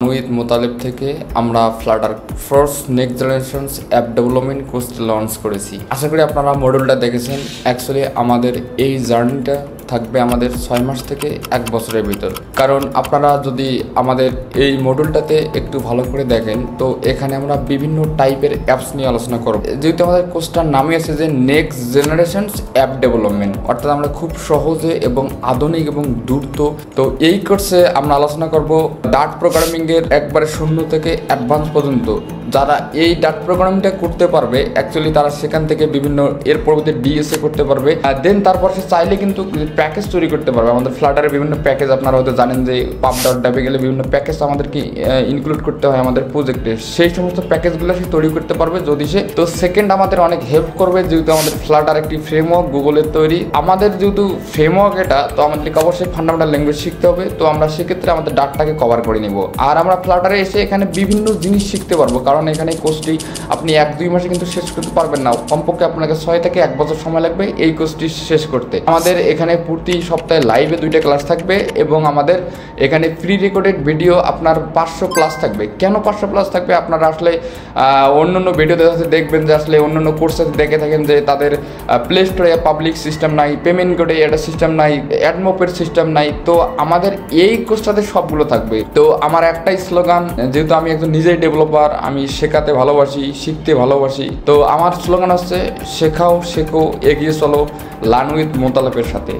With Motaleb থেকে আমরা Flutter first next generations app development কোর্সটি লঞ্চ করেছি। আশা করি আপনারা মডিউলটা দেখেছেন। অ্যাকচুয়ালি আমাদের এই জার্নিটা থাকবে আমাদের 6 মাস থেকে 1 বছরের ভিতর। কারণ আপনারা যদি আমাদের এই মডিউলটাতে একটু ভালো করে দেখেন তো এখানে আমরা বিভিন্ন টাইপের অ্যাপস নিয়ে আলোচনা করব। যেহেতু আমাদের কোর্সটার নামই আছে যে নেক্সট জেনারেশনস অ্যাপ ডেভেলপমেন্ট, অর্থাৎ আমরা খুব সহজে এবং আধুনিক এবং দ্রুত তো এই কোর্সে আমরা আলোচনা করব ডাট প্রোগ্রামিংয়ের একবারে শূন্য থেকে অ্যাডভান্স পর্যন্ত। যারা এই ডাট প্রোগ্রামিংটা করতে পারবে অ্যাকচুয়ালি তারা সেখান থেকে বিভিন্ন এর পরবর্তী ডিএসএ করতে পারবে। দেন তারপর সে চাইলে কিন্তু প্যাকেজ তৈরি করতে পারবে। আমাদের ফ্লাটারের বিভিন্ন প্যাকেজ আপনারা হয়তো জানেন যে pub.dev গেলে বিভিন্ন প্যাকেজ আমাদেরকে ইনক্লুড করতে হয় আমাদের প্রজেক্টে। সেই সমস্ত প্যাকেজগুলো সে তৈরি করতে পারবে যদি সে তো সেকেন্ড আমাদের অনেক হেল্প করবে, যেহেতু আমাদের ফ্লাটার একটি ফ্রেমওয়ার্ক গুগলের তৈরি। আমাদের যেহেতু ফ্রেমওয়ার্ক এটা, তো আমাদেরকে অবশ্যই ফান্ডামেন্টাল ল্যাঙ্গুয়েজ শিখতে হবে। তো আমরা সেক্ষেত্রে আমাদের ডাটাকে কভার করে নিব। আর আমরা ফ্লাটারে এসে এখানে বিভিন্ন জিনিস শিখতে পারবো, কারণ এখানে কোর্সটি আপনি 1-2 মাসে কিন্তু শেষ করতে পারবেন না। কমপক্ষে আপনাকে 6 থেকে 1 বছর সময় লাগবে এই কোর্সটি শেষ করতে। আমাদের এখানে প্রতি সপ্তাহে লাইভে 2টা ক্লাস থাকবে এবং আমাদের এখানে প্রি রেকর্ডেড ভিডিও আপনার 500 প্লাস থাকবে। কেন 500 প্লাস থাকবে? আপনারা আসলে অন্যান্য ভিডিওতে দেখবেন যে আসলে অন্যান্য কোর্সে দেখে থাকেন যে তাদের প্লে স্টোরে পাবলিক সিস্টেম নাই, পেমেন্ট কোডে একটা সিস্টেম নাই, অ্যাডমোপের সিস্টেম নাই। তো আমাদের এই কোর্সটাতে সবগুলো থাকবে। তো আমার একটাই স্লোগান, যেহেতু আমি একজন নিজেই ডেভেলপার, আমি শেখাতে ভালোবাসি, শিখতে ভালোবাসি। তো আমার স্লোগান হচ্ছে শেখাও, শেখো, এগিয়ে চলো, লার্ন উইথ মোতালেবের সাথে।